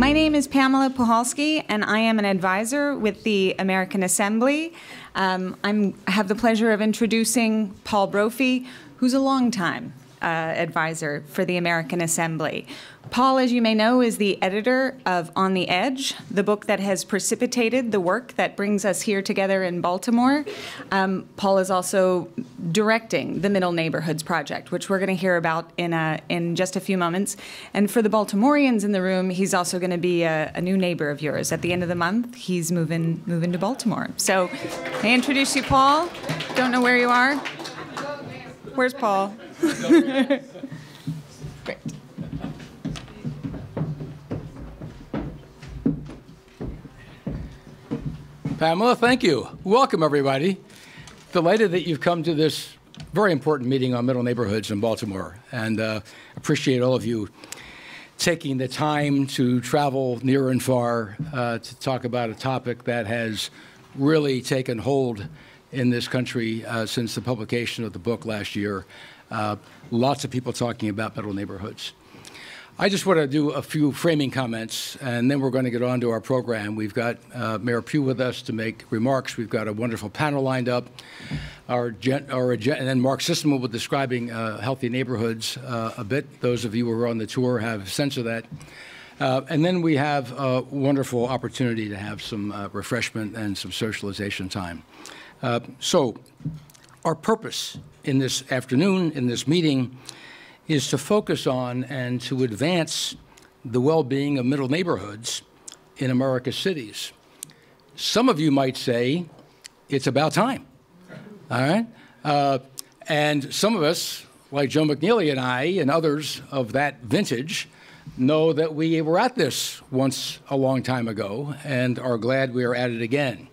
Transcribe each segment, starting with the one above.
My name is Pamela Puhalski, and I am an advisor with the American Assembly. I have the pleasure of introducing Paul Brophy, who's a longtime advisor for the American Assembly. Paul, as you may know, is the editor of On the Edge, the book that has precipitated the work that brings us here together in Baltimore. Paul is also directing the Middle Neighborhoods Project, which we're going to hear about in just a few moments. And for the Baltimoreans in the room, he's also going to be a new neighbor of yours. At the end of the month, he's moving to Baltimore. So I introduce you, Paul. Don't know where you are. Where's Paul? Great. Pamela, thank you. Welcome, everybody. Delighted that you've come to this very important meeting on middle neighborhoods in Baltimore, and appreciate all of you taking the time to travel near and far to talk about a topic that has really taken hold in this country since the publication of the book last year. Lots of people talking about middle neighborhoods. I just want to do a few framing comments, and then we're going to get on to our program. We've got Mayor Pugh with us to make remarks. We've got a wonderful panel lined up. And then Mark Sisselman will be describing healthy neighborhoods a bit. Those of you who are on the tour have a sense of that. And then we have a wonderful opportunity to have some refreshment and some socialization time. So our purpose in this afternoon, in this meeting, is to focus on and to advance the well-being of middle neighborhoods in America's cities. Some of you might say it's about time, all right? And some of us, like Joe McNeely and I and others of that vintage, know that we were at this once a long time ago and are glad we are at it again.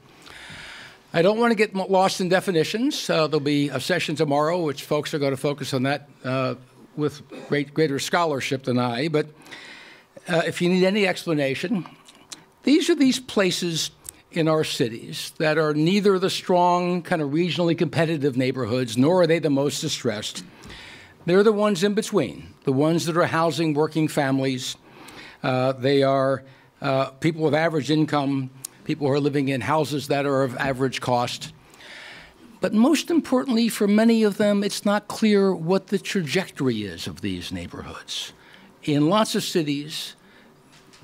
I don't want to get lost in definitions. There'll be a session tomorrow, which folks are going to focus on that with greater scholarship than I. But if you need any explanation, these are these places in our cities that are neither the strong, kind of regionally competitive neighborhoods, nor are they the most distressed. They're the ones in between, the ones that are housing working families. They are people with average income, people who are living in houses that are of average cost. But most importantly, for many of them, it's not clear what the trajectory is of these neighborhoods. In lots of cities,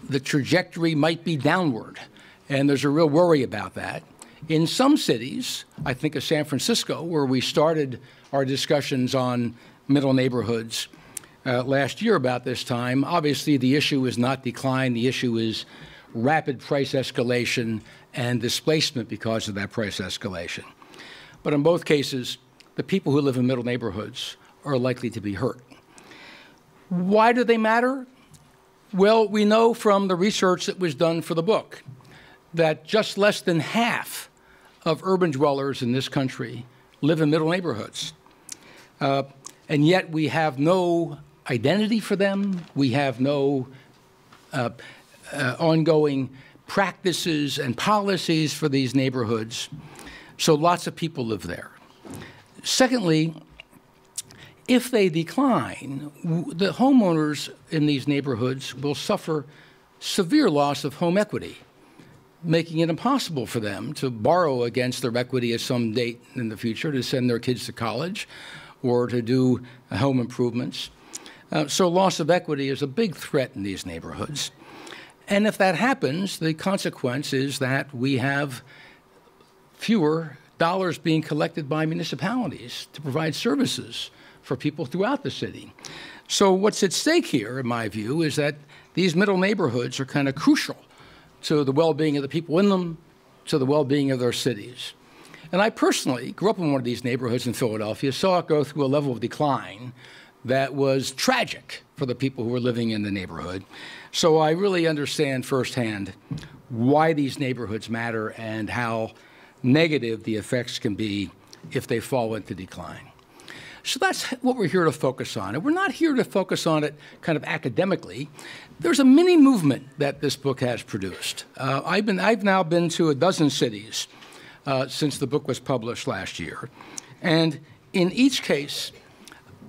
the trajectory might be downward, and there's a real worry about that. In some cities, I think of San Francisco, where we started our discussions on middle neighborhoods last year about this time, obviously the issue is not decline, the issue is rapid price escalation and displacement because of that price escalation. But in both cases, the people who live in middle neighborhoods are likely to be hurt. Why do they matter? Well, we know from the research that was done for the book that just less than half of urban dwellers in this country live in middle neighborhoods. And yet we have no identity for them. We have no ongoing practices and policies for these neighborhoods. So lots of people live there. Secondly, if they decline, the homeowners in these neighborhoods will suffer severe loss of home equity, making it impossible for them to borrow against their equity at some date in the future to send their kids to college or to do home improvements. So loss of equity is a big threat in these neighborhoods. And if that happens, the consequence is that we have fewer dollars being collected by municipalities to provide services for people throughout the city. So what's at stake here, in my view, is that these middle neighborhoods are kind of crucial to the well-being of the people in them, to the well-being of their cities. And I personally grew up in one of these neighborhoods in Philadelphia, saw it go through a level of decline that was tragic for the people who were living in the neighborhood. So I really understand firsthand why these neighborhoods matter and how negative the effects can be if they fall into decline. So that's what we're here to focus on. And we're not here to focus on it kind of academically. There's a mini movement that this book has produced. I've now been to a dozen cities since the book was published last year. And in each case,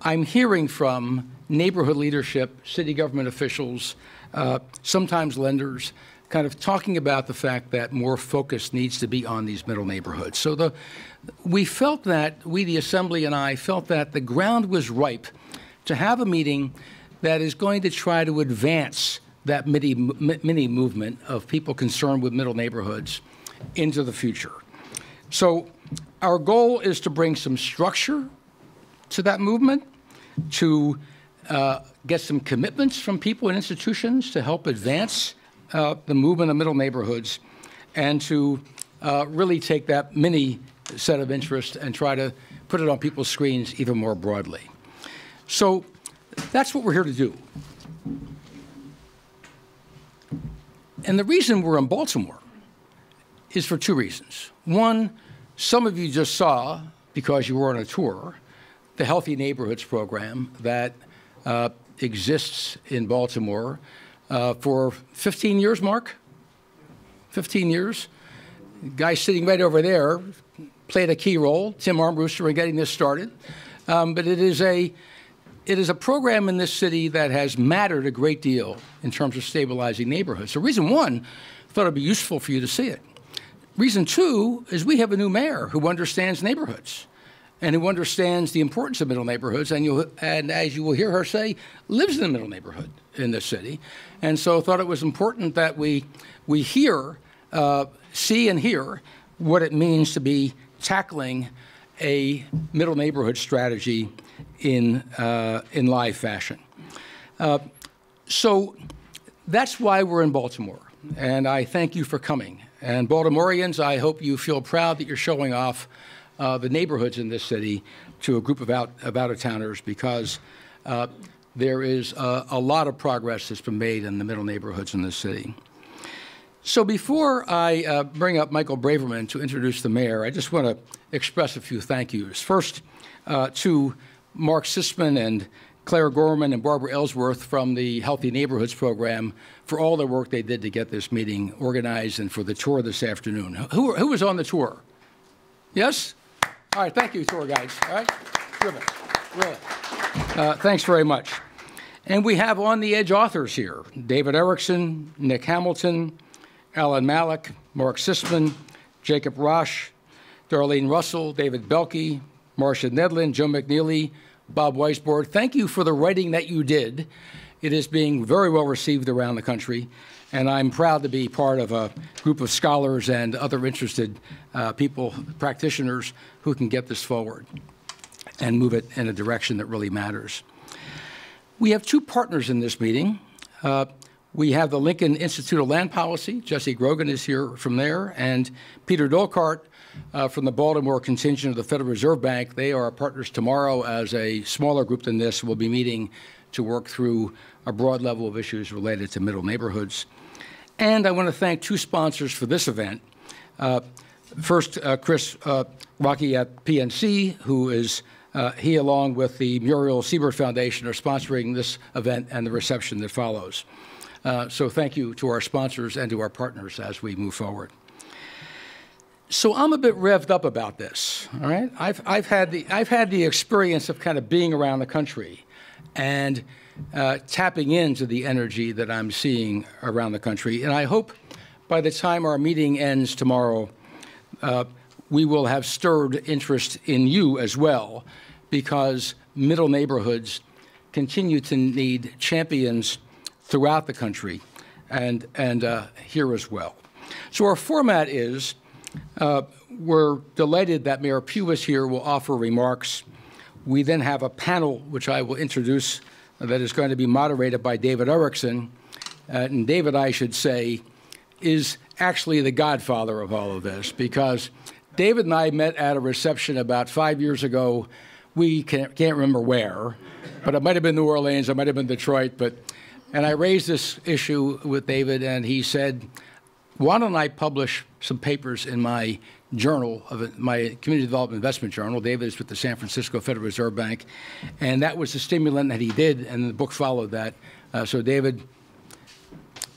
I'm hearing from neighborhood leadership, city government officials, sometimes lenders, kind of talking about the fact that more focus needs to be on these middle neighborhoods. So we felt that, we, the Assembly and I, felt that the ground was ripe to have a meeting that is going to try to advance that mini movement of people concerned with middle neighborhoods into the future. So our goal is to bring some structure to that movement, to get some commitments from people and institutions to help advance the movement of middle neighborhoods, and to really take that mini set of interest and try to put it on people's screens even more broadly. So that's what we're here to do. And the reason we're in Baltimore is for two reasons. One, some of you just saw, because you were on a tour, the Healthy Neighborhoods program that exists in Baltimore for 15 years, Mark? 15 years. The guy sitting right over there played a key role, Tim Armbruster, in getting this started. But it is a program in this city that has mattered a great deal in terms of stabilizing neighborhoods. So reason one, I thought it would be useful for you to see it. Reason two is we have a new mayor who understands neighborhoods and who understands the importance of middle neighborhoods, and as you will hear her say, lives in a middle neighborhood in this city. And so I thought it was important that we hear, see and hear what it means to be tackling a middle neighborhood strategy in live fashion. So that's why we're in Baltimore, and I thank you for coming. And Baltimoreans, I hope you feel proud that you're showing off the neighborhoods in this city to a group of out-of-towners, because there is a lot of progress that's been made in the middle neighborhoods in this city. So before I bring up Michael Braverman to introduce the mayor, I just want to express a few thank yous. First, to Mark Sisman and Claire Gorman and Barbara Ellsworth from the Healthy Neighborhoods program for all the work they did to get this meeting organized and for the tour this afternoon. Who was on the tour? Yes? All right, thank you, tour guides. All right, terrific, really. Thanks very much. And we have on the edge authors here: David Erickson, Nick Hamilton, Alan Malik, Mark Sisman, Jacob Roche, Darlene Russell, David Belke, Marcia Nedlin, Joe McNeely, Bob Weisbord. Thank you for the writing that you did. It is being very well received around the country, and I'm proud to be part of a group of scholars and other interested people, practitioners, who can get this forward and move it in a direction that really matters. We have two partners in this meeting. We have the Lincoln Institute of Land Policy. Jesse Grogan is here from there, and Peter Dolkart from the Baltimore contingent of the Federal Reserve Bank. They are our partners tomorrow as a smaller group than this. We'll be meeting to work through a broad level of issues related to middle neighborhoods. And I want to thank two sponsors for this event. First, Chris Rocky at PNC, who is he, along with the Muriel Siebert Foundation, are sponsoring this event and the reception that follows. So thank you to our sponsors and to our partners as we move forward. So I'm a bit revved up about this. All right, I've had the experience of kind of being around the country and tapping into the energy that I'm seeing around the country. And I hope by the time our meeting ends tomorrow, we will have stirred interest in you as well, because middle neighborhoods continue to need champions throughout the country and here as well. So our format is, we're delighted that Mayor Pugh is here, will offer remarks. We then have a panel, which I will introduce, that is going to be moderated by David Erickson. And David, I should say, is actually the godfather of all of this, because David and I met at a reception about 5 years ago. We can't remember where, but it might have been New Orleans, it might have been Detroit, and I raised this issue with David, and he said, why don't I publish some papers in my journal, my Community Development Investment Journal. David is with the San Francisco Federal Reserve Bank, and that was the stimulant that he did, and the book followed that. So David,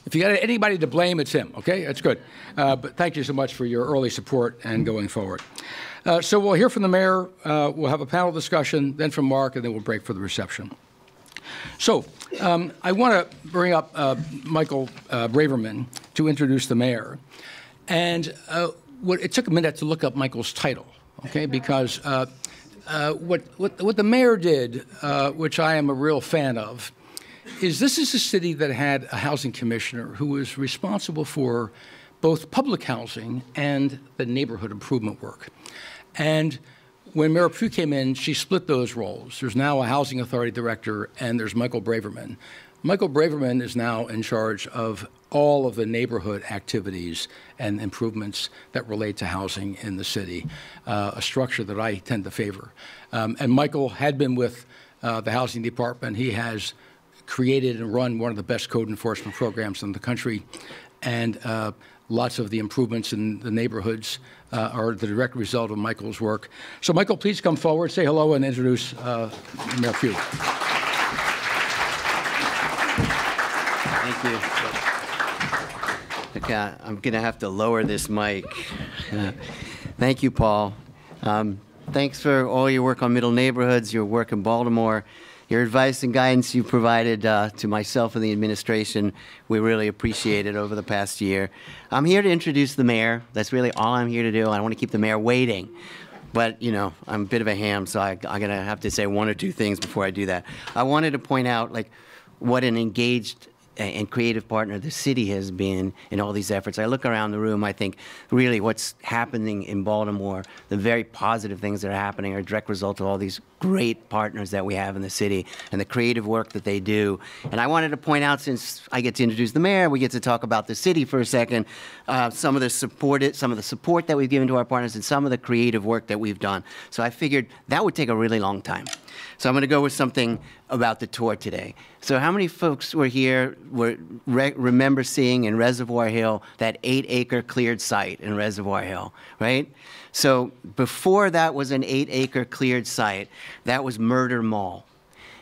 If you got anybody to blame, it's him, okay? That's good. But thank you so much for your early support and going forward. So we'll hear from the mayor, we'll have a panel discussion, then from Mark, and then we'll break for the reception. So I want to bring up Michael Braverman to introduce the mayor. And it took a minute to look up Michael's title, okay? Because what the mayor did, which I am a real fan of, is this is a city that had a housing commissioner who was responsible for both public housing and the neighborhood improvement work. And when Mayor Pugh came in, she split those roles. There's now a housing authority director, and there's Michael Braverman. Michael Braverman is now in charge of all of the neighborhood activities and improvements that relate to housing in the city, a structure that I tend to favor. And Michael had been with the housing department. He has created and run one of the best code enforcement programs in the country, and lots of the improvements in the neighborhoods are the direct result of Michael's work. So Michael, please come forward, say hello, and introduce Mayor Pugh. Thank you. Okay, I'm going to have to lower this mic. Thank you, Paul. Thanks for all your work on middle neighborhoods, your work in Baltimore, your advice and guidance you provided to myself and the administration. We really appreciate it over the past year. I'm here to introduce the mayor. That's really all I'm here to do. I don't want to keep the mayor waiting. But, you know, I'm a bit of a ham, so I'm going to have to say one or two things before I do that. I wanted to point out, like, what an engaged and creative partner the city has been in all these efforts. I look around the room, I think really what's happening in Baltimore, the very positive things that are happening are a direct result of all these great partners that we have in the city and the creative work that they do. And I wanted to point out, since I get to introduce the mayor, we get to talk about the city for a second, some of the support that we've given to our partners and some of the creative work that we've done. So I figured that would take a really long time. So I'm going to go with something about the tour today. So how many folks were here, remember seeing in Reservoir Hill that 8-acre cleared site in Reservoir Hill, right? So before that was an 8-acre cleared site, that was Murder Mall.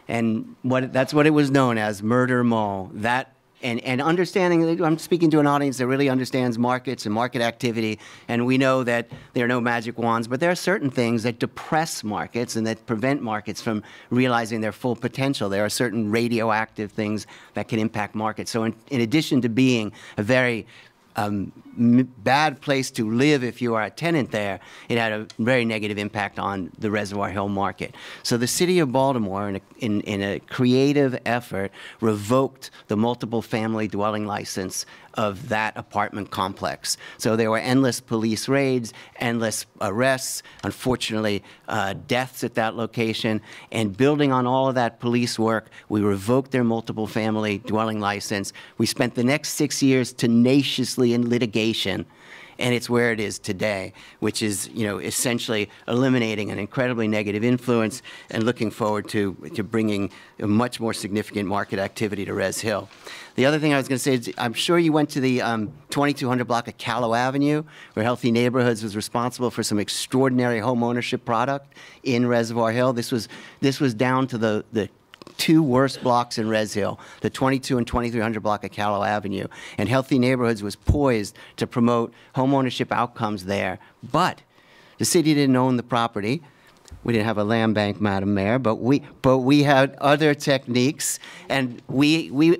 And that's what it was known as, Murder Mall. And understanding, I'm speaking to an audience that really understands markets and market activity, and we know that there are no magic wands, but there are certain things that depress markets and that prevent markets from realizing their full potential. There are certain radioactive things that can impact markets. So in addition to being a very bad place to live if you are a tenant there, it had a very negative impact on the Reservoir Hill market. So the city of Baltimore, in a creative effort, revoked the multiple family dwelling license of that apartment complex. So there were endless police raids, endless arrests, unfortunately deaths at that location, and building on all of that police work, we revoked their multiple family dwelling license. We spent the next 6 years tenaciously in litigation, and it's where it is today, which is, you know, essentially eliminating an incredibly negative influence and looking forward to bringing a much more significant market activity to Res Hill. The other thing I was going to say is, I'm sure you went to the 2200 block of Callow Avenue, where Healthy Neighborhoods was responsible for some extraordinary home ownership product in Reservoir Hill. This was down to the two worst blocks in Res Hill, the 22 and 2300 block of Callow Avenue. And Healthy Neighborhoods was poised to promote home ownership outcomes there. But the city didn't own the property. We didn't have a land bank, Madam Mayor, but we had other techniques, and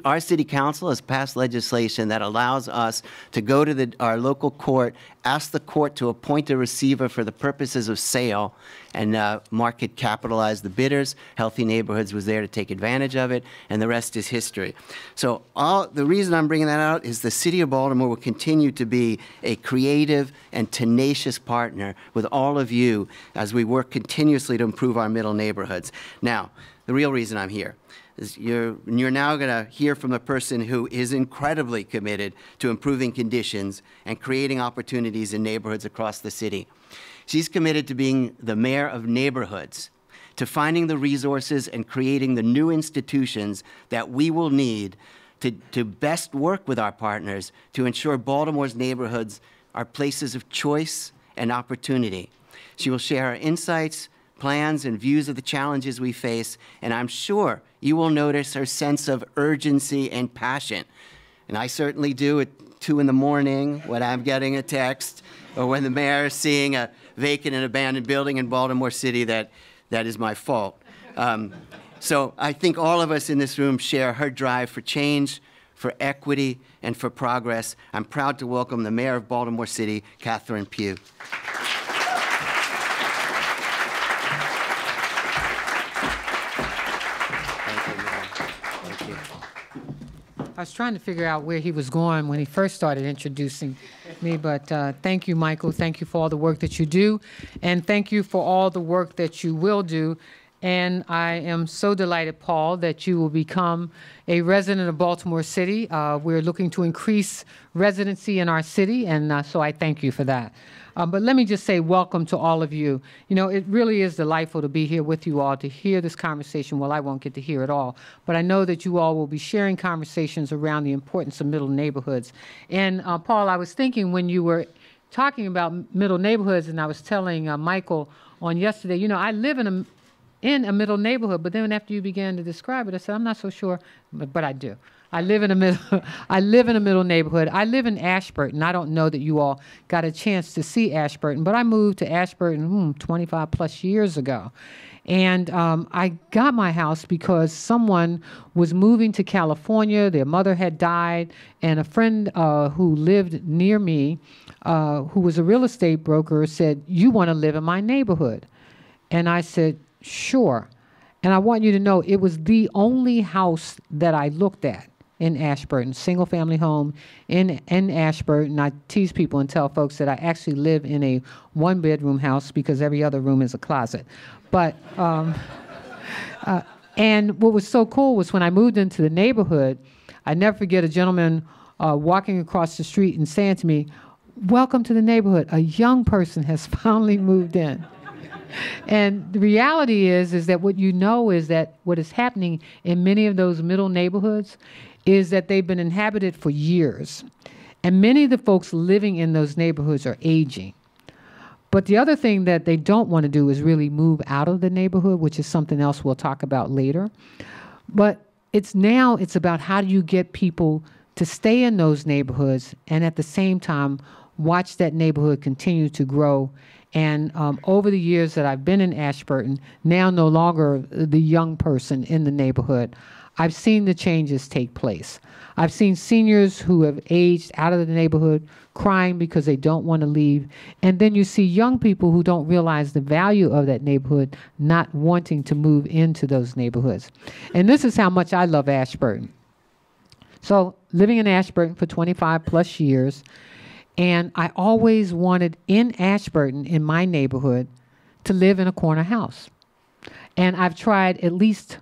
our city council has passed legislation that allows us to go to our local court, ask the court to appoint a receiver for the purposes of sale, and market capitalize the bidders. Healthy Neighborhoods was there to take advantage of it, and the rest is history. So the reason I'm bringing that out is the city of Baltimore will continue to be a creative and tenacious partner with all of you as we work continuously to improve our middle neighborhoods. Now, the real reason I'm here is you're now going to hear from a person who is incredibly committed to improving conditions and creating opportunities in neighborhoods across the city. She's committed to being the mayor of neighborhoods, to finding the resources and creating the new institutions that we will need to best work with our partners to ensure Baltimore's neighborhoods are places of choice and opportunity. She will share her insights, plans, and views of the challenges we face, and I'm sure you will notice her sense of urgency and passion. And I certainly do at 2 in the morning when I'm getting a text or when the mayor is seeing a vacant and abandoned building in Baltimore City that is my fault. So I think all of us in this room share her drive for change, for equity, and for progress. I'm proud to welcome the mayor of Baltimore City, Catherine Pugh. Thank you. I was trying to figure out where he was going when he first started introducing me, but thank you, Michael. Thank you for all the work that you do, and thank you for all the work that you will do. And I am so delighted, Paul, that you will become a resident of Baltimore City. We're looking to increase residency in our city, and so I thank you for that. But let me just say welcome to all of you. You know, it really is delightful to be here with you all to hear this conversation. Well, I won't get to hear it all, but I know that you all will be sharing conversations around the importance of middle neighborhoods. And Paul, I was thinking when you were talking about middle neighborhoods, and I was telling Michael on yesterday, you know, I live in a middle neighborhood, but then after you began to describe it, I said, I'm not so sure, but I do. I live in a middle neighborhood. I live in Ashburton. I don't know that you all got a chance to see Ashburton, but I moved to Ashburton 25 plus years ago. And I got my house because someone was moving to California. Their mother had died, and a friend who lived near me, who was a real estate broker, said, "You want to live in my neighborhood?" And I said, "Sure." And I want you to know it was the only house that I looked at in Ashburton, single family home in Ashburton. I tease people and tell folks that I actually live in a 1-bedroom house because every other room is a closet. But, and what was so cool was when I moved into the neighborhood, I never forget a gentleman walking across the street and saying to me, "Welcome to the neighborhood. A young person has finally moved in." And the reality is that what you know is that what is happening in many of those middle neighborhoods is that they've been inhabited for years. And many of the folks living in those neighborhoods are aging. But the other thing that they don't want to do is really move out of the neighborhood, which is something else we'll talk about later. But it's about how do you get people to stay in those neighborhoods and at the same time watch that neighborhood continue to grow. And over the years that I've been in Ashburton, now no longer the young person in the neighborhood, I've seen the changes take place. I've seen seniors who have aged out of the neighborhood crying because they don't want to leave. And then you see young people who don't realize the value of that neighborhood not wanting to move into those neighborhoods. And this is how much I love Ashburton. So living in Ashburton for 25 plus years, and I always wanted in Ashburton, in my neighborhood, to live in a corner house. And I've tried at least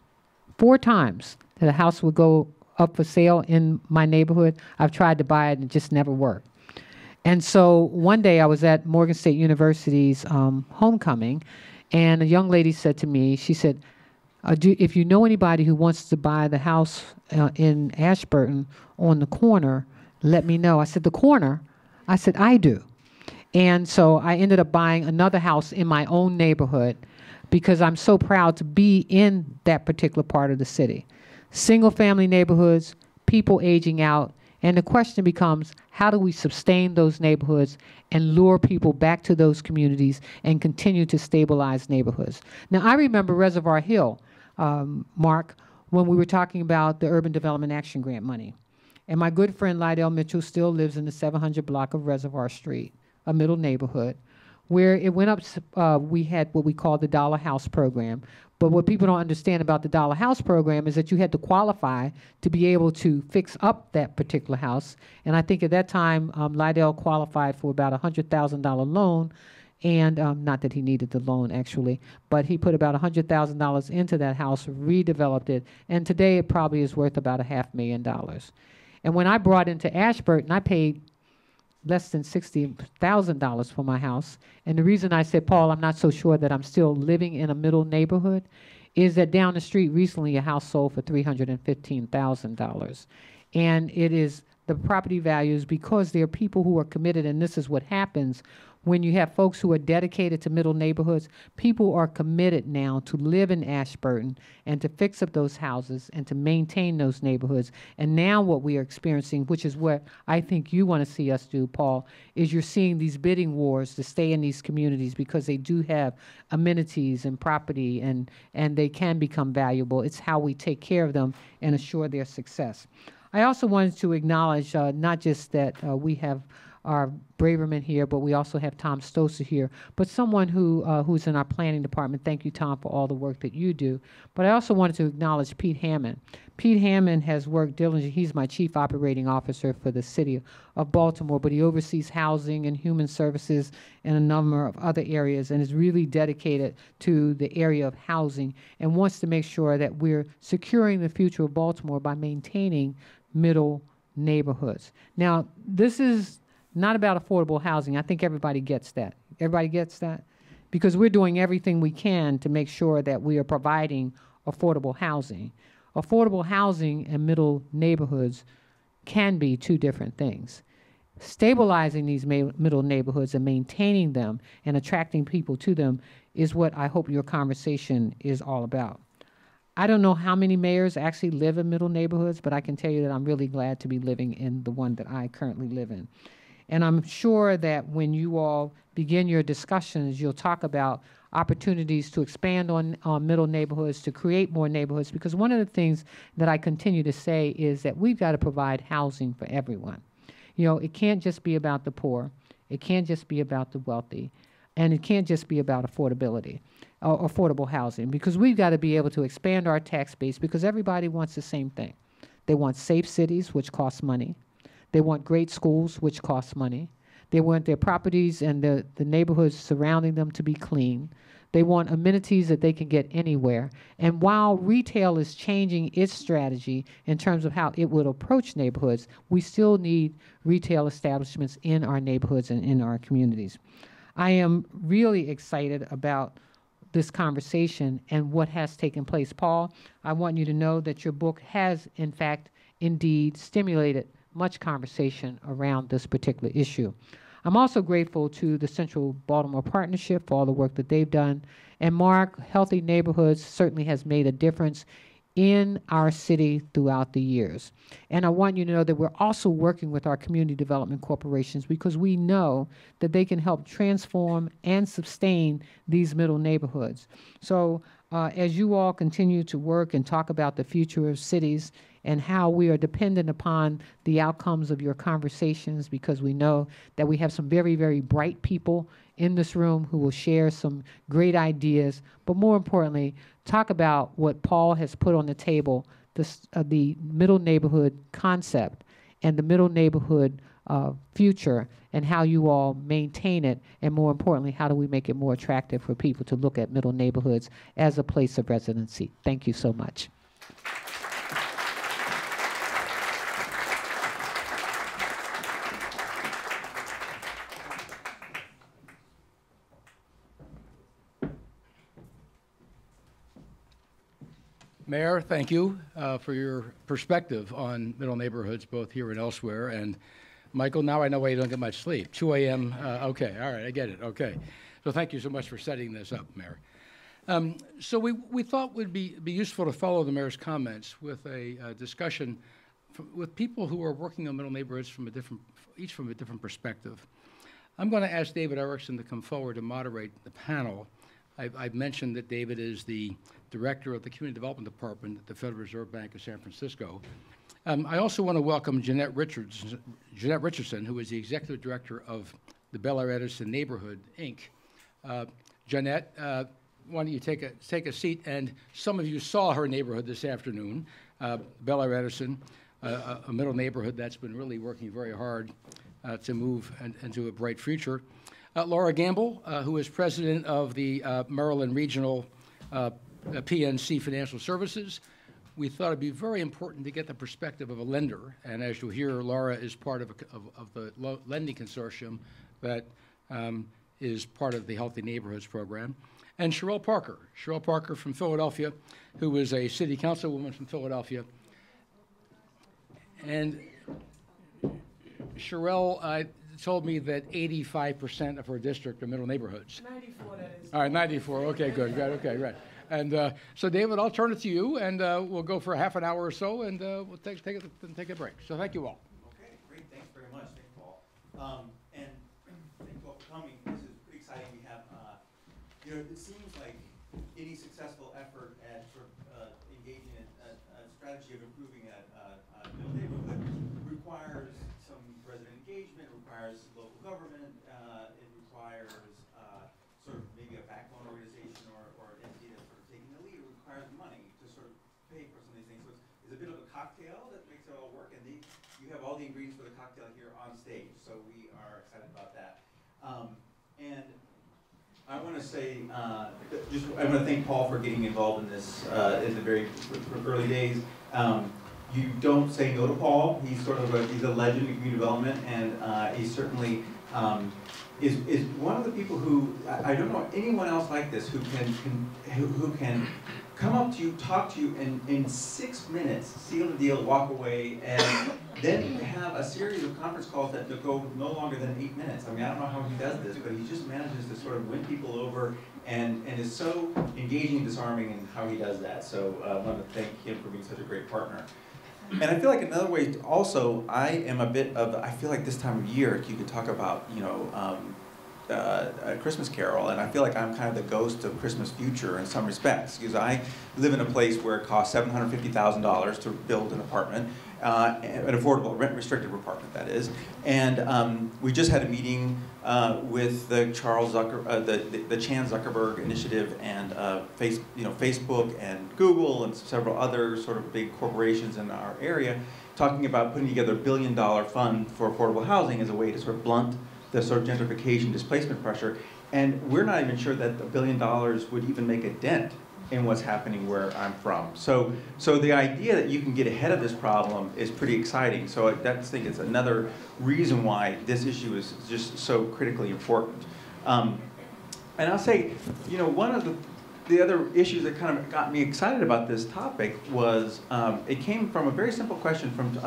4 times that a house would go up for sale in my neighborhood. I've tried to buy it and it just never worked. And so one day I was at Morgan State University's homecoming, and a young lady said to me, she said, if you know anybody who wants to buy the house in Ashburton on the corner, let me know. I said, the corner? I said, I do. And so I ended up buying another house in my own neighborhood because I'm so proud to be in that particular part of the city. Single family neighborhoods, people aging out, and the question becomes, how do we sustain those neighborhoods and lure people back to those communities and continue to stabilize neighborhoods? Now, I remember Reservoir Hill, Mark, when we were talking about the Urban Development Action Grant money. And my good friend Lydell Mitchell still lives in the 700 block of Reservoir Street, a middle neighborhood, where it went up, we had what we call the Dollar House program. But what people don't understand about the Dollar House program is that you had to qualify to be able to fix up that particular house. And I think at that time, Lydell qualified for about a $100,000 loan. And not that he needed the loan, actually, but he put about $100,000 into that house, redeveloped it. And today it probably is worth about $500,000. And when I brought into Ashburton, I paid less than $60,000 for my house. And the reason I said, Paul, I'm not so sure that I'm still living in a middle neighborhood is that down the street recently a house sold for $315,000. And it is the property values because there are people who are committed, and this is what happens when you have folks who are dedicated to middle neighborhoods, people are committed now to live in Ashburton and to fix up those houses and to maintain those neighborhoods. And now what we are experiencing, which is what I think you want to see us do, Paul, is you're seeing these bidding wars to stay in these communities because they do have amenities and property and they can become valuable. It's how we take care of them and assure their success. I also wanted to acknowledge not just that we have our Braverman here, but we also have Tom Stoser here, but someone who's in our planning department. Thank you, Tom, for all the work that you do. But I also wanted to acknowledge Pete Hammond. Pete Hammond has worked diligently. He's my chief operating officer for the city of Baltimore, but he oversees housing and human services and a number of other areas and is really dedicated to the area of housing and wants to make sure that we're securing the future of Baltimore by maintaining middle neighborhoods. Now, this is not about affordable housing. I think everybody gets that. Everybody gets that? Because we're doing everything we can to make sure that we are providing affordable housing. Affordable housing and middle neighborhoods can be two different things. Stabilizing these middle neighborhoods and maintaining them and attracting people to them is what I hope your conversation is all about. I don't know how many mayors actually live in middle neighborhoods, but I can tell you that I'm really glad to be living in the one that I currently live in. And I'm sure that when you all begin your discussions, you'll talk about opportunities to expand on middle neighborhoods, to create more neighborhoods, because one of the things that I continue to say is that we've got to provide housing for everyone. You know, it can't just be about the poor. It can't just be about the wealthy. And it can't just be about affordability or affordable housing, because we've got to be able to expand our tax base because everybody wants the same thing. They want safe cities, which costs money. They want great schools, which costs money. They want their properties and the neighborhoods surrounding them to be clean. They want amenities that they can get anywhere. And while retail is changing its strategy in terms of how it would approach neighborhoods, we still need retail establishments in our neighborhoods and in our communities. I am really excited about this conversation and what has taken place. Paul, I want you to know that your book has, in fact, indeed stimulated much conversation around this particular issue. I'm also grateful to the Central Baltimore Partnership for all the work that they've done. And Mark, Healthy Neighborhoods certainly has made a difference in our city throughout the years. And I want you to know that we're also working with our community development corporations because we know that they can help transform and sustain these middle neighborhoods. So as you all continue to work and talk about the future of cities and how we are dependent upon the outcomes of your conversations, because we know that we have some very, very bright people in this room who will share some great ideas, but more importantly, talk about what Paul has put on the table, the middle neighborhood concept and the middle neighborhood future and how you all maintain it, and more importantly, how do we make it more attractive for people to look at middle neighborhoods as a place of residency. Thank you so much. Mayor, thank you for your perspective on middle neighborhoods, both here and elsewhere. And Michael, now I know why you don't get much sleep. 2 a.m., okay, all right, I get it, okay. So thank you so much for setting this up, Mayor. So we thought it would be useful to follow the mayor's comments with a discussion with people who are working on middle neighborhoods each from a different perspective. I'm going to ask David Erickson to come forward to moderate the panel. I've mentioned that David is the director of the Community Development Department at the Federal Reserve Bank of San Francisco. I also want to welcome Jeanette Richardson, who is the executive director of the Bel Air Edison Neighborhood, Inc. Jeanette, why don't you take a seat? And some of you saw her neighborhood this afternoon, Bel Air Edison, a middle neighborhood that's been really working very hard to move into a bright future. Laura Gamble, who is president of the Maryland Regional PNC Financial Services. We thought it'd be very important to get the perspective of a lender, and as you'll hear, Laura is part of the lending consortium that is part of the Healthy Neighborhoods program. And Sherelle Parker from Philadelphia, who is a city councilwoman from Philadelphia. And Sherelle, told me that 85% of her district are middle neighborhoods. 94, that is. All right, 94. Okay, good. Okay, right. And so, David, I'll turn it to you, and we'll go for a half an hour or so, and we'll take a break. So thank you all. Okay, great. Thanks very much. Thanks, Paul. And thank you all for coming. This is pretty exciting. We have, it seems like any successful effort at sort of engaging in a strategy of improving a middle neighborhood requires some resident engagement, requires local government, it requires sort of maybe a backbone organization or an entity that's sort of taking the lead. It requires money to sort of pay for some of these things. So it's a bit of a cocktail that makes it all work, and you have all the ingredients for the cocktail here on stage, so we are excited about that. And I want to say, I want to thank Paul for getting involved in this in the very early days. You don't say no to Paul. He's sort of he's a legend in community development, and he certainly is one of the people who I don't know anyone else like this who can come up to you, talk to you, and in 6 minutes seal the deal, walk away, and then have a series of conference calls that go no longer than 8 minutes. I mean, I don't know how he does this, but he just manages to sort of win people over and is so engaging and disarming in how he does that. So I want to thank him for being such a great partner. And I feel like another way also, I am a bit of, I feel like this time of year, you could talk about, a Christmas Carol, and I feel like I'm kind of the ghost of Christmas future in some respects, because I live in a place where it costs $750,000 to build an apartment, an affordable, rent-restricted apartment, that is. And we just had a meeting with the the Chan Zuckerberg Initiative and Facebook and Google and several other sort of big corporations in our area, talking about putting together a $1 billion fund for affordable housing as a way to sort of blunt the sort of gentrification, displacement pressure. And we're not even sure that $1 billion would even make a dent in what's happening where I'm from. So the idea that you can get ahead of this problem is pretty exciting. So I think it's another reason why this issue is just so critically important. And I'll say, one of the other issues that kind of got me excited about this topic was, it came from a very simple question from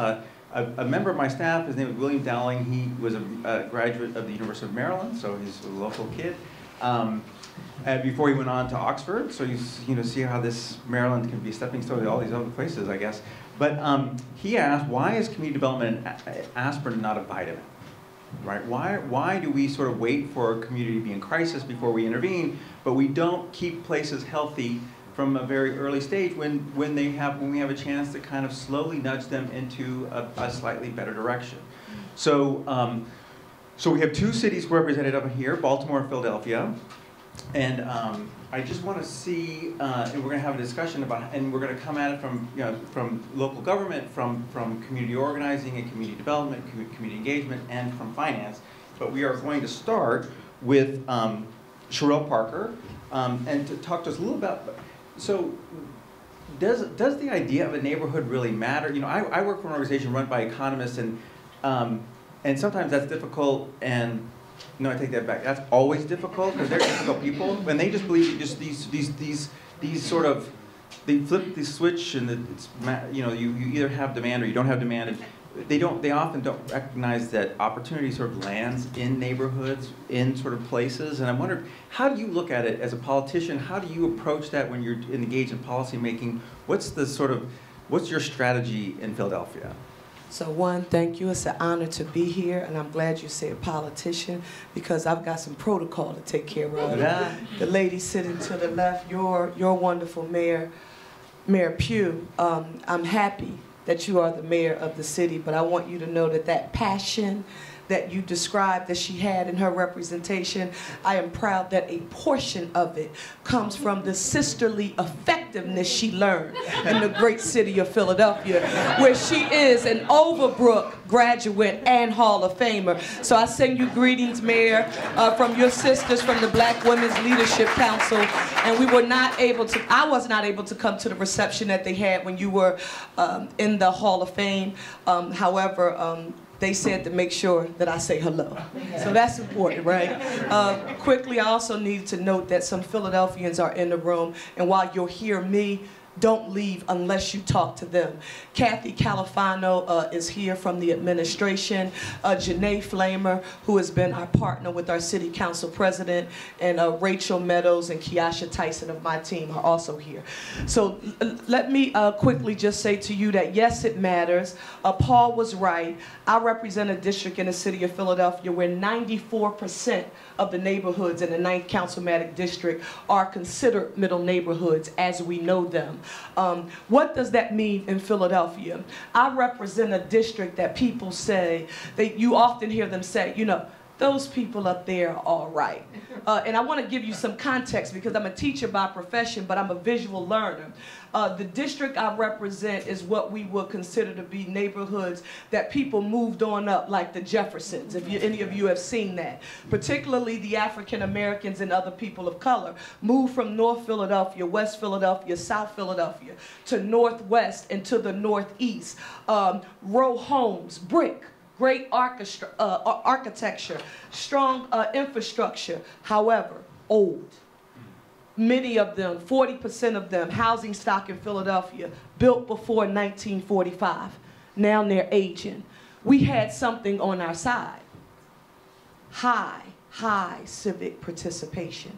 a member of my staff. His name is William Dowling. He was a graduate of the University of Maryland, so he's a local kid. And before he went on to Oxford, so you see how this Maryland can be a stepping stone to all these other places, I guess. But he asked, why is community development aspirin not a vitamin? Right? Why do we sort of wait for a community to be in crisis before we intervene, but we don't keep places healthy from a very early stage when we have a chance to kind of slowly nudge them into a slightly better direction? So so we have two cities represented up here, Baltimore and Philadelphia. And I just want to see, and we're going to have a discussion about, and we're going to come at it from local government, from community organizing and community development, community engagement, and from finance. But we are going to start with Sherelle Parker, and to talk to us a little about. So, does the idea of a neighborhood really matter? I work for an organization run by economists, and sometimes that's difficult. And no, I take that back. That's always difficult because they're difficult people, and they just believe just these sort of, they flip the switch, and it's you either have demand or you don't have demand, and they often don't recognize that opportunity sort of lands in neighborhoods, in sort of places. And I wonder, how do you look at it as a politician? How do you approach that when you're engaged in policy making? What's your strategy in Philadelphia? So one, thank you. It's an honor to be here, and I'm glad you said politician because I've got some protocol to take care of. Yeah. The lady sitting to the left, your wonderful mayor, Mayor Pugh. I'm happy that you are the mayor of the city, but I want you to know that passion that you described that she had in her representation, I am proud that a portion of it comes from the sisterly effectiveness she learned in the great city of Philadelphia, where she is an Overbrook graduate and Hall of Famer. So I send you greetings, Mayor, from your sisters from the Black Women's Leadership Council, and I was not able to come to the reception that they had when you were in the Hall of Fame. However, they said to make sure that I say hello. So that's important, right? Quickly, I also need to note that some Philadelphians are in the room, and while you'll hear me don't leave unless you talk to them. Kathy Califano is here from the administration. Janae Flamer, who has been our partner with our city council president, and Rachel Meadows and Kiasha Tyson of my team are also here. So let me quickly just say to you that yes, it matters. Paul was right. I represent a district in the city of Philadelphia where 94% of the neighborhoods in the 9th Councilmatic District are considered middle neighborhoods as we know them. What does that mean in Philadelphia? I represent a district that people say, you often hear them say, you know, those people up there are all right. And I want to give you some context because I'm a teacher by profession, but I'm a visual learner. The district I represent is what we would consider to be neighborhoods that people moved on up, like the Jeffersons, if any of you have seen that. Particularly the African Americans and other people of color moved from North Philadelphia, West Philadelphia, South Philadelphia, to Northwest and to the Northeast. Row homes, brick. Great architecture, strong infrastructure, however, old. Many of them, 40% of them, housing stock in Philadelphia, built before 1945. Now they're aging. We had something on our side. High civic participation,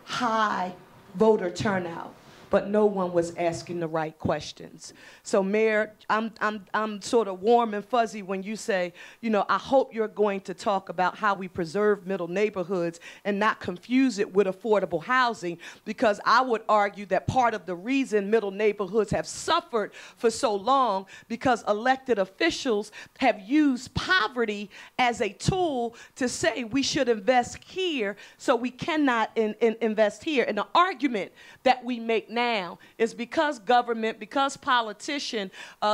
high voter turnout, but no one was asking the right questions. So Mayor, I'm sort of warm and fuzzy when you say, you know, I hope you're going to talk about how we preserve middle neighborhoods and not confuse it with affordable housing, because I would argue that part of the reason middle neighborhoods have suffered for so long because elected officials have used poverty as a tool to say we should invest here, so we cannot invest here. And the argument that we make now is because government, because politician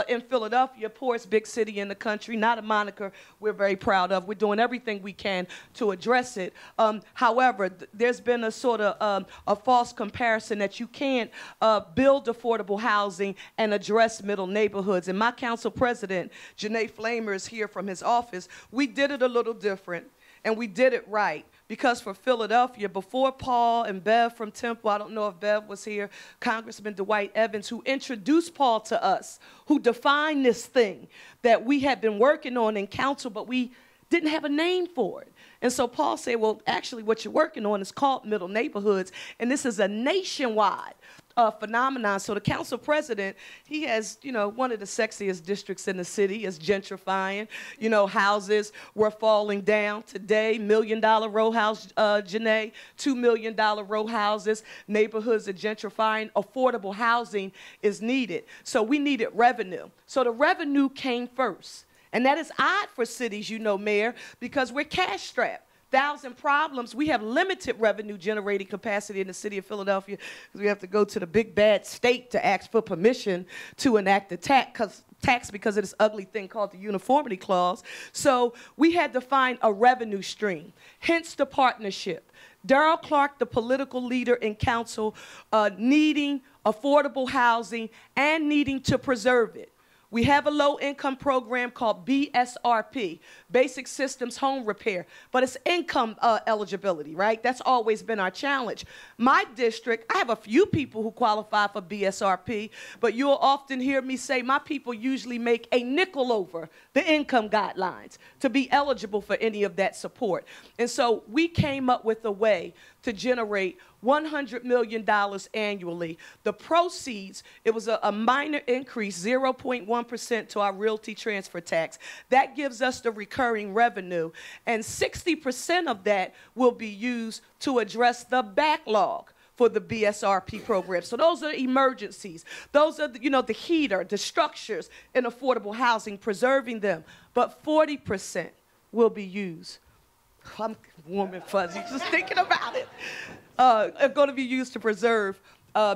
in Philadelphia, poorest big city in the country, not a moniker we're very proud of. We're doing everything we can to address it. However, there's been a sort of a false comparison that you can't build affordable housing and address middle neighborhoods. And my council president, Janae Flamer, is here from his office. We did it a little different, and we did it right. Because for Philadelphia, before Paul and Bev from Temple, I don't know if Bev was here, Congressman Dwight Evans, who introduced Paul to us, who defined this thing that we had been working on in council, but we didn't have a name for it. And so Paul said, well, actually what you're working on is called middle neighborhoods, and this is a nationwide phenomenon. So the council president, he has, you know, one of the sexiest districts in the city is gentrifying. You know, houses were falling down. Today, $1 million row house, Janae, $2 million row houses. Neighborhoods are gentrifying. Affordable housing is needed. So we needed revenue. So the revenue came first. And that is odd for cities, you know, Mayor, because we're cash strapped. 1,000 problems. We have limited revenue generating capacity in the city of Philadelphia because we have to go to the big bad state to ask for permission to enact the tax because of this ugly thing called the uniformity clause. So we had to find a revenue stream, hence the partnership. Darrell Clark, the political leader in council, needing affordable housing and needing to preserve it. We have a low-income program called BSRP, Basic Systems Home Repair, but it's income eligibility, right? That's always been our challenge. My district, I have a few people who qualify for BSRP, but you'll often hear me say my people usually make a nickel over the income guidelines to be eligible for any of that support. And so we came up with a way to generate $100 million annually. The proceeds, it was a minor increase, 0.1% to our realty transfer tax. That gives us the recurring revenue, and 60% of that will be used to address the backlog for the BSRP program. So those are emergencies. Those are, you know, the heater, the structures in affordable housing, preserving them. But 40% will be used. I'm warm and fuzzy just thinking about it. Are going to be used to preserve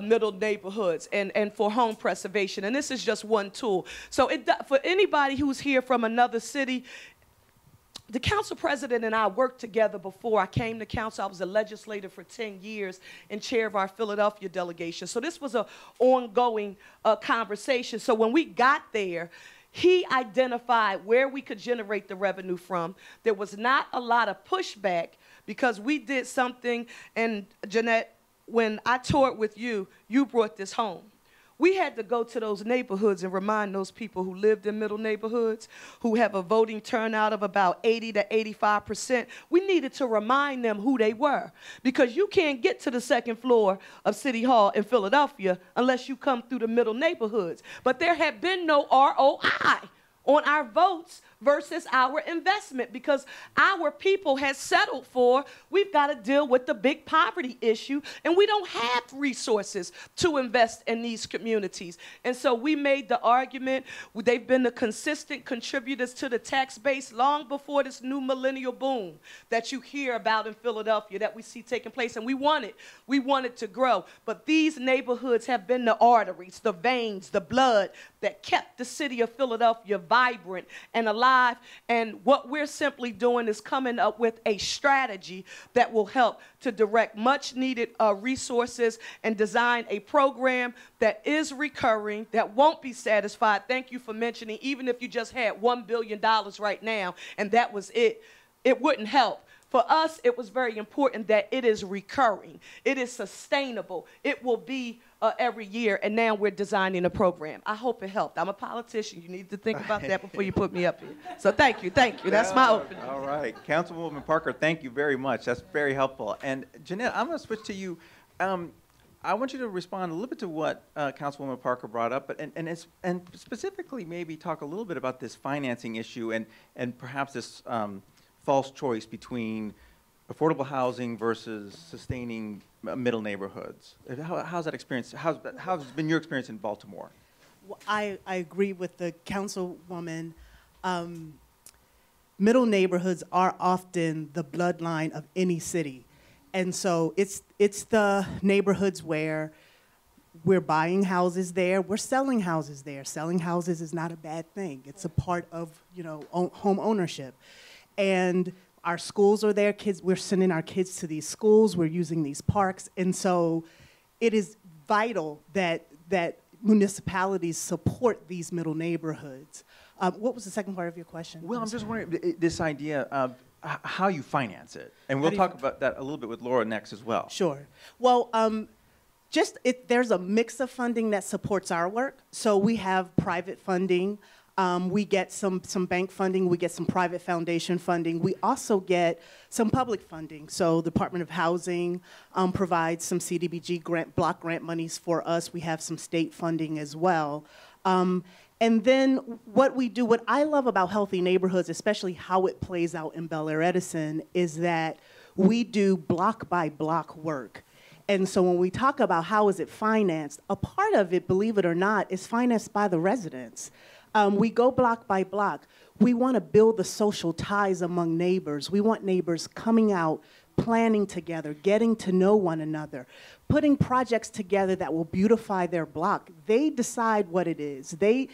middle neighborhoods and for home preservation. And this is just one tool. So for anybody who's here from another city, the council president and I worked together before I came to council. I was a legislator for 10 years and chair of our Philadelphia delegation. So this was an ongoing conversation. So when we got there, he identified where we could generate the revenue from. There was not a lot of pushback because we did something, and Jeanette, when I toured with you, you brought this home. We had to go to those neighborhoods and remind those people who lived in middle neighborhoods, who have a voting turnout of about 80 to 85%. We needed to remind them who they were, because you can't get to the second floor of City Hall in Philadelphia unless you come through the middle neighborhoods. But there had been no ROI on our votes versus our investment, because our people has settled for, we've got to deal with the big poverty issue, and we don't have resources to invest in these communities. And so we made the argument, they've been the consistent contributors to the tax base long before this new millennial boom that you hear about in Philadelphia that we see taking place, and we want it to grow. But these neighborhoods have been the arteries, the veins, the blood that kept the city of Philadelphia vibrant and alive. And what we're simply doing is coming up with a strategy that will help to direct much needed resources and design a program that is recurring, that won't be satisfied. Thank you for mentioning, even if you just had $1 billion right now and that was it, it wouldn't help. For us, it was very important that it is recurring, it is sustainable, it will be every year, and now we're designing a program. I hope it helped. I'm a politician. You need to think about that before you put me up here. So thank you. That's my opening. All right. Councilwoman Parker, thank you very much. That's very helpful. And Jeanette, I'm going to switch to you. I want you to respond a little bit to what Councilwoman Parker brought up, but and specifically maybe talk a little bit about this financing issue and perhaps this false choice between affordable housing versus sustaining middle neighborhoods. How's that experience? How's been your experience in Baltimore? Well, I agree with the councilwoman. Middle neighborhoods are often the bloodline of any city. And so it's the neighborhoods where we're buying houses there, we're selling houses there. Selling houses is not a bad thing. It's a part of, home ownership. And our schools are there. We're sending our kids to these schools. We're using these parks. And so it is vital that municipalities support these middle neighborhoods. What was the second part of your question? Well, I'm just wondering, this idea of how you finance it. And we'll talk about that a little bit with Laura next as well. Sure. Well, there's a mix of funding that supports our work. So we have private funding. We get some bank funding, we get some private foundation funding. We also get some public funding. So the Department of Housing provides some CDBG block grant monies for us. We have some state funding as well. And then what I love about Healthy Neighborhoods, especially how it plays out in Bel Air Edison, is that we do block by block work. And so when we talk about how is it financed, a part of it, believe it or not, is financed by the residents. We go block by block. We want to build the social ties among neighbors. We want neighbors coming out, planning together, getting to know one another, putting projects together that will beautify their block. They decide what it is. They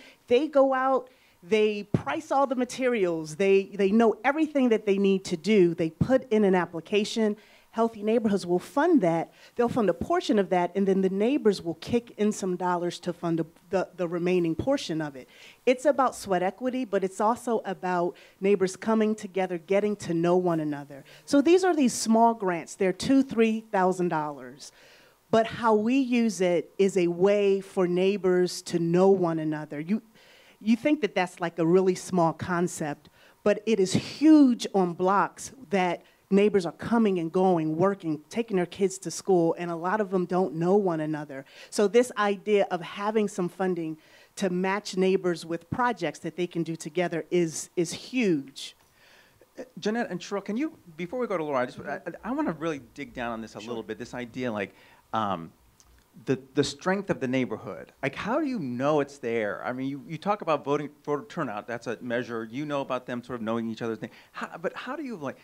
go out, they price all the materials, they know everything that they need to do. They put in an application. Healthy Neighborhoods will fund that. They'll fund a portion of that, and then the neighbors will kick in some dollars to fund the remaining portion of it. It's about sweat equity, but it's also about neighbors coming together, getting to know one another. So these are these small grants. They're $2,000, $3,000. But how we use it is a way for neighbors to know one another. You think that that's like a really small concept, but it is huge on blocks that neighbors are coming and going, working, taking their kids to school, and a lot of them don't know one another. So this idea of having some funding to match neighbors with projects that they can do together is huge. Jeanette and Cheryl, can you, before we go to Laura, I want to really dig down on this a little bit, this idea like the strength of the neighborhood. Like, how do you know it's there? I mean, you talk about voter turnout, that's a measure. You know about them sort of knowing each other's name. But how do you, like,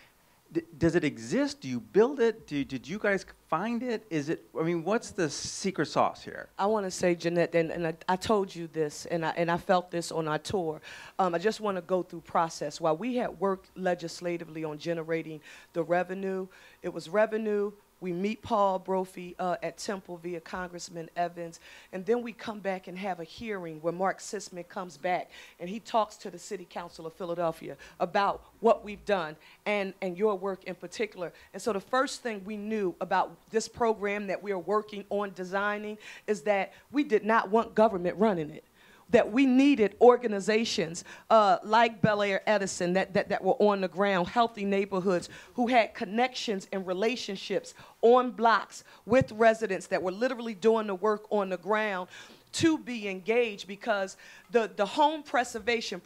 does it exist? Do you build it? Did you guys find it? What's the secret sauce here? I want to say, Jeanette, and I told you this, and I felt this on our tour. I just want to go through process. While we had worked legislatively on generating the revenue, it was revenue, We meet Paul Brophy at Temple via Congressman Evans, and then we come back and have a hearing where Mark Sisman comes back and he talks to the City Council of Philadelphia about what we've done and your work in particular. And so the first thing we knew about this program that we are working on designing is that we did not want government running it, that we needed organizations like Bel Air Edison that were on the ground, healthy neighborhoods, who had connections and relationships on blocks with residents that were literally doing the work on the ground to be engaged, because the home preservation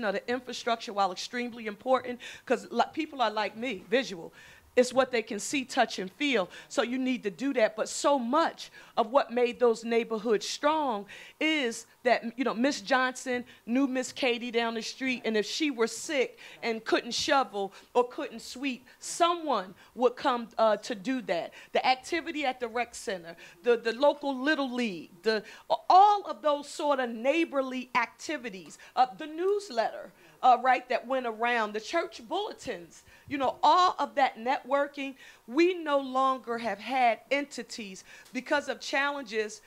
of the infrastructure, while extremely important, because people are like me, visual. It's what they can see, touch, and feel. So you need to do that. But so much of what made those neighborhoods strong is that, you know, Miss Johnson knew Miss Katie down the street, and if she were sick and couldn't shovel or couldn't sweep, someone would come to do that. The activity at the rec center, the local Little League, all of those sort of neighborly activities, the newsletter, right, that went around, the church bulletins, you know, all of that networking. We no longer have had entities because of challenges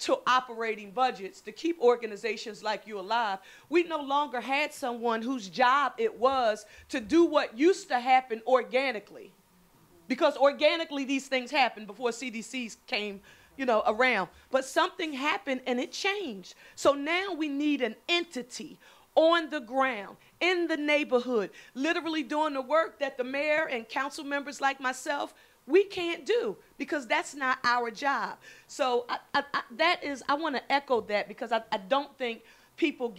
to operating budgets to keep organizations like you alive. We no longer had someone whose job it was to do what used to happen organically, because organically these things happened before CDCs came, you know, around. But something happened and it changed. So now we need an entity on the ground, in the neighborhood, literally doing the work that the mayor and council members like myself, we can't do, because that's not our job. So I want to echo that, because I don't think people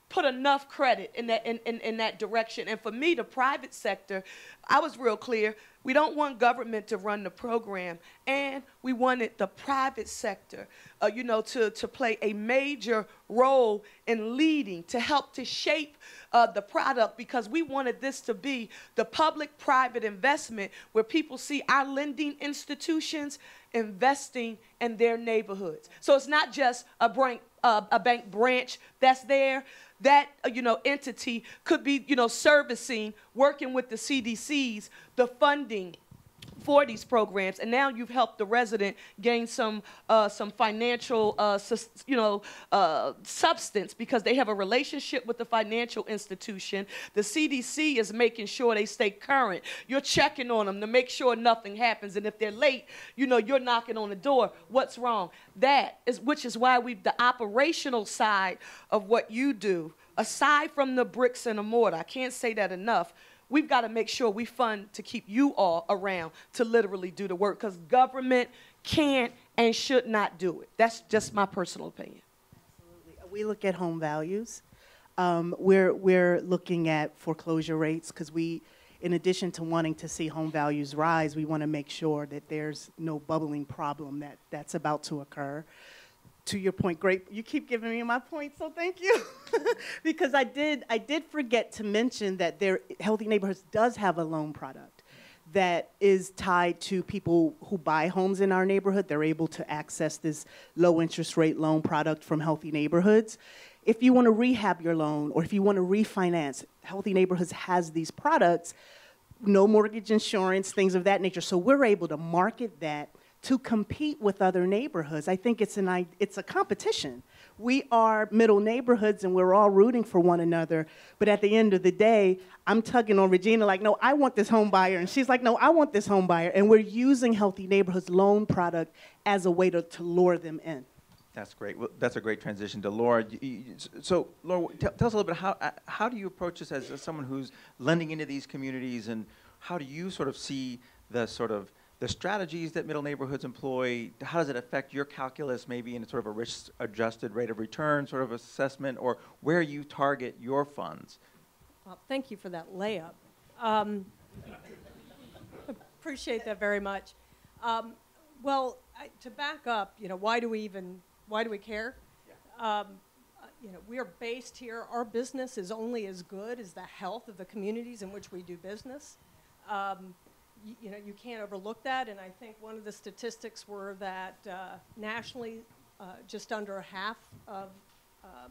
put enough credit in that direction. And for me, the private sector, I was real clear. We don't want government to run the program, and we wanted the private sector, you know, to play a major role in leading, to help to shape the product, because we wanted this to be the public-private investment where people see our lending institutions investing in their neighborhoods. So it's not just a bank branch that's there. That, you know, entity could be, you know, servicing, working with the CDCs, the funding for these programs. And now you've helped the resident gain some financial, you know, substance, because they have a relationship with the financial institution. The CDC is making sure they stay current. You're checking on them to make sure nothing happens. And if they're late, you know, you're knocking on the door. What's wrong? Which is why the operational side of what you do, aside from the bricks and the mortar, I can't say that enough, we've got to make sure we fund to keep you all around to literally do the work, because government can't and should not do it. That's just my personal opinion. Absolutely. We look at home values. We're looking at foreclosure rates, because in addition to wanting to see home values rise, we want to make sure that there's no bubbling problem that's about to occur. To your point, great, you keep giving me my point, so thank you. Because I did forget to mention that Healthy Neighborhoods does have a loan product that is tied to people who buy homes in our neighborhood. They're able to access this low interest rate loan product from Healthy Neighborhoods. If you want to rehab your loan, or if you want to refinance, Healthy Neighborhoods has these products, no mortgage insurance, things of that nature. So we're able to market that to compete with other neighborhoods. I think it's a competition. We are middle neighborhoods, and we're all rooting for one another. But at the end of the day, I'm tugging on Regina like, no, I want this home buyer. And she's like, no, I want this home buyer. And we're using Healthy Neighborhoods loan product as a way to lure them in. That's great. Well, that's a great transition to Laura. So, Laura, tell us a little bit, how do you approach this as someone who's lending into these communities, and how do you sort of see the strategies that middle neighborhoods employ? How does it affect your calculus, maybe in a sort of a risk-adjusted rate of return sort of assessment, or where you target your funds? Well, thank you for that layup. Appreciate that very much. Well, to back up, you know, why do we care? Yeah. You know, we are based here. Our business is only as good as the health of the communities in which we do business. You know, you can't overlook that, and I think one of the statistics were that nationally, just under half of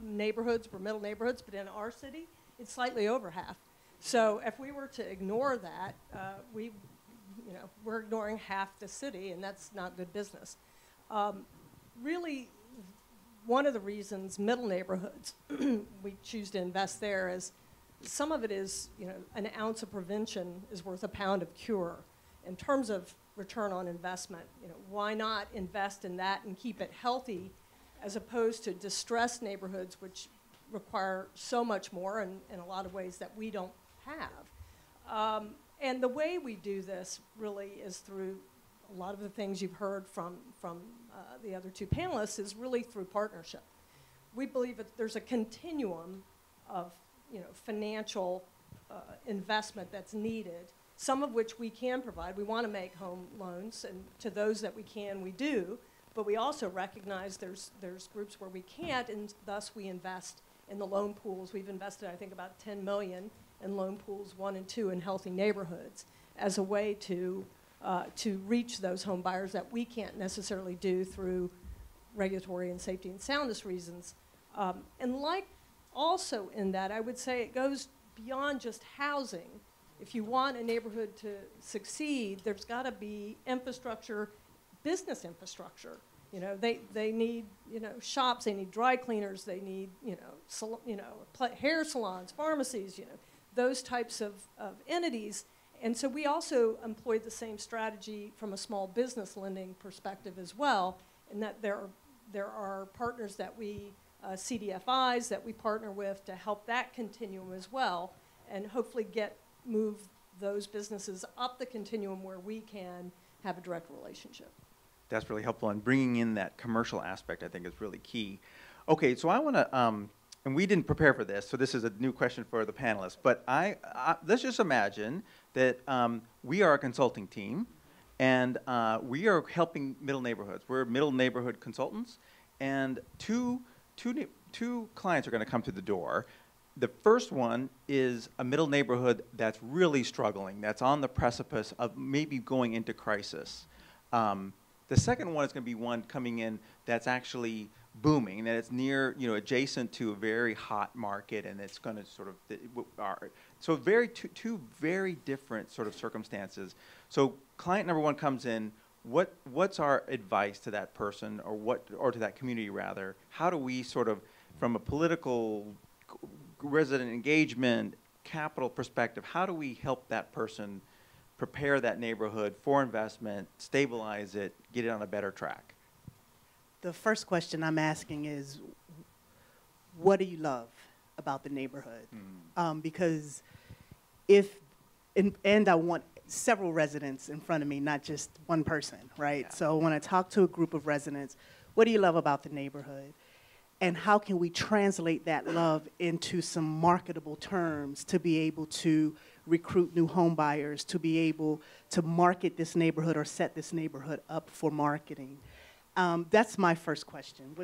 neighborhoods were middle neighborhoods, but in our city, it's slightly over half. So if we were to ignore that, we you know, we're ignoring half the city, and that's not good business. Really, one of the reasons middle neighborhoods, we choose to invest there is some of it is, you know, an ounce of prevention is worth a pound of cure. In terms of return on investment, you know, why not invest in that and keep it healthy as opposed to distressed neighborhoods, which require so much more and in a lot of ways that we don't have. And the way we do this really is through a lot of the things you've heard from the other two panelists is really through partnership. We believe that there's a continuum of, you know, financial investment that's needed, some of which we can provide. We want to make home loans, and to those that we can, we do. But we also recognize there's groups where we can't, and thus we invest in the loan pools. We've invested, I think, about $10 million in loan pools 1 and 2 in healthy neighborhoods as a way to reach those home buyers that we can't necessarily do through regulatory and safety and soundness reasons. And like also in that, I would say it goes beyond just housing. If you want a neighborhood to succeed, there's got to be infrastructure, business infrastructure. You know, they need, you know, shops, they need dry cleaners, they need, you know, hair salons, pharmacies, you know, those types of entities. And so we also employed the same strategy from a small business lending perspective as well, in that there are partners that we, CDFIs that we partner with to help that continuum as well, and hopefully move those businesses up the continuum where we can have a direct relationship. That's really helpful, and bringing in that commercial aspect, I think, is really key. Okay, so I want to, and we didn't prepare for this, so this is a new question for the panelists, but let's just imagine that we are a consulting team, and we are helping middle neighborhoods. We're middle neighborhood consultants, and two clients are going to come to the door. The first one is a middle neighborhood that's really struggling, that's on the precipice of maybe going into crisis. The second one is going to be one coming in that's actually booming, and it's near, you know, adjacent to a very hot market, and it's going to sort of, so two very different sort of circumstances. So client number one comes in. What's our advice to that person, or to that community rather? How do we sort of, from a political, resident engagement, capital perspective, how do we help that person prepare that neighborhood for investment, stabilize it, get it on a better track? The first question I'm asking is, what do you love about the neighborhood? Because and I want several residents in front of me, not just one person, right? Yeah. So when I talk to a group of residents, what do you love about the neighborhood? And how can we translate that love into some marketable terms to be able to recruit new home buyers, to be able to market this neighborhood or set this neighborhood up for marketing? That's my first question.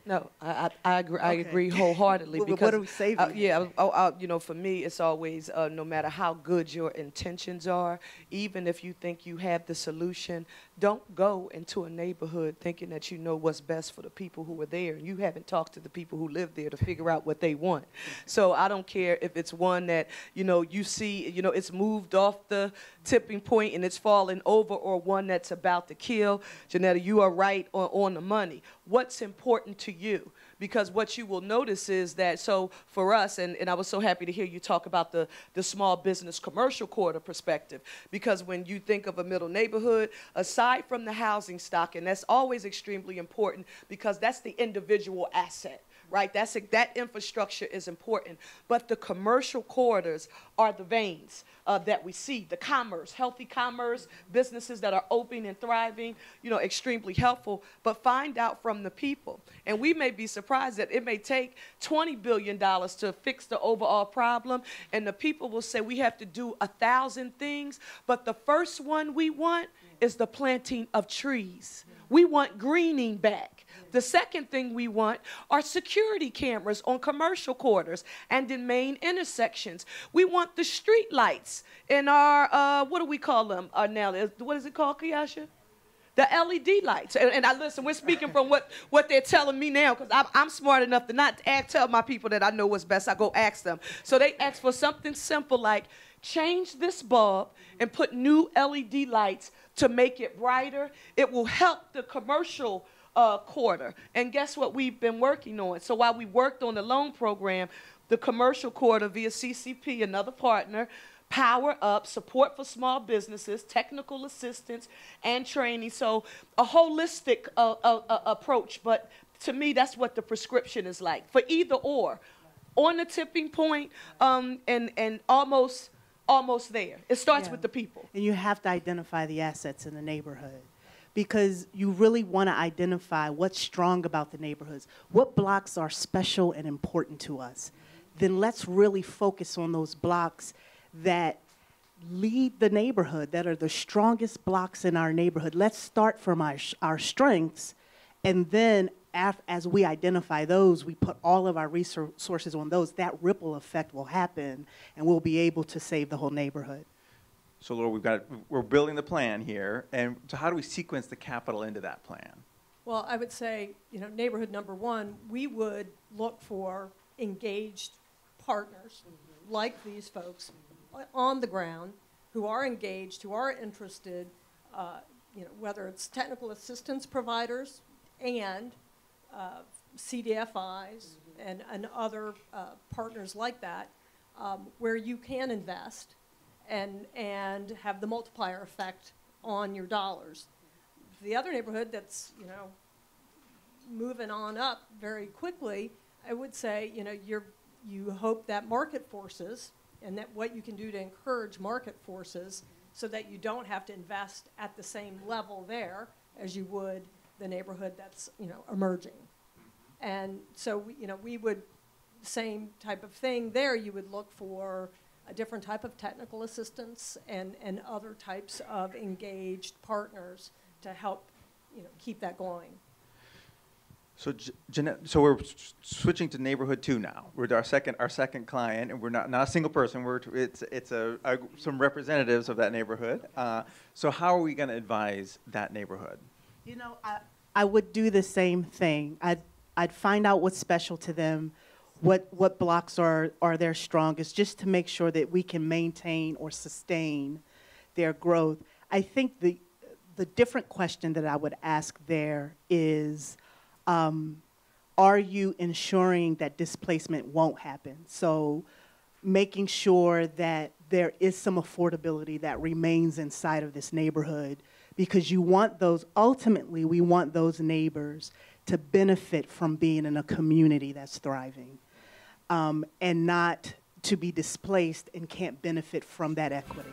No, I agree. Okay. I agree wholeheartedly. Well, because what are we saving? You know, for me, it's always no matter how good your intentions are, even if you think you have the solution, don't go into a neighborhood thinking that you know what's best for the people who are there. You haven't talked to the people who live there to figure out what they want. So I don't care if it's one that, you know, you see, you know, it's moved off the tipping point and it's falling over, or one that's about to kill. Janetta, you are right on the money. What's important to you? Because what you will notice is that, so for us, and I was so happy to hear you talk about the small business commercial corridor perspective, because when you think of a middle neighborhood, aside from the housing stock, and that's always extremely important because that's the individual asset, right? That infrastructure is important, but the commercial corridors are the veins that we see, the commerce, healthy commerce, businesses that are open and thriving, you know, extremely helpful, but find out from the people. And we may be surprised that it may take $20 billion to fix the overall problem, and the people will say we have to do 1,000 things, but the first one we want is the planting of trees. We want greening back. The second thing we want are security cameras on commercial corridors and in main intersections. We want the street lights in our, what do we call them now? What is it called, Kiyasha? The LED lights. And I listen, we're speaking from what they're telling me now, because I'm smart enough to not tell my people that I know what's best. I go ask them. So they ask for something simple like, change this bulb and put new LED lights to make it brighter. It will help the commercial quarter. And guess what we've been working on? So while we worked on the loan program, the commercial quarter via CCP, another partner, Power Up, support for small businesses, technical assistance, and training. So a holistic approach, but to me, that's what the prescription is like, for either or. On the tipping point and almost there. It starts with the people. And you have to identify the assets in the neighborhood, because you really want to identify what's strong about the neighborhoods. What blocks are special and important to us? Then let's really focus on those blocks that lead the neighborhood, that are the strongest blocks in our neighborhood. Let's start from our strengths, and then as we identify those, we put all of our resources on those. That ripple effect will happen, and we'll be able to save the whole neighborhood. So Laura, we're building the plan here, and so how do we sequence the capital into that plan? Well, I would say, neighborhood number one, we would look for engaged partners like these folks on the ground who are engaged, who are interested, whether it's technical assistance providers and CDFIs and other partners like that, where you can invest and have the multiplier effect on your dollars. The other neighborhood that's, moving on up very quickly, I would say, you hope that market forces and that what you can do to encourage market forces so that you don't have to invest at the same level there as you would the neighborhood that's, emerging. And so, we would, same type of thing there, you would look for a different type of technical assistance and other types of engaged partners to help, keep that going. So Jeanette, so we're switching to neighborhood 2 now. We're our second client, and we're not a single person. It's some representatives of that neighborhood. So how are we going to advise that neighborhood? I would do the same thing. I'd find out what's special to them, what blocks are their strongest, just to make sure that we can maintain or sustain their growth. I think the different question that I would ask there is, are you ensuring that displacement won't happen? So making sure that there is some affordability that remains inside of this neighborhood, because ultimately we want those neighbors to benefit from being in a community that's thriving, and not to be displaced and can't benefit from that equity.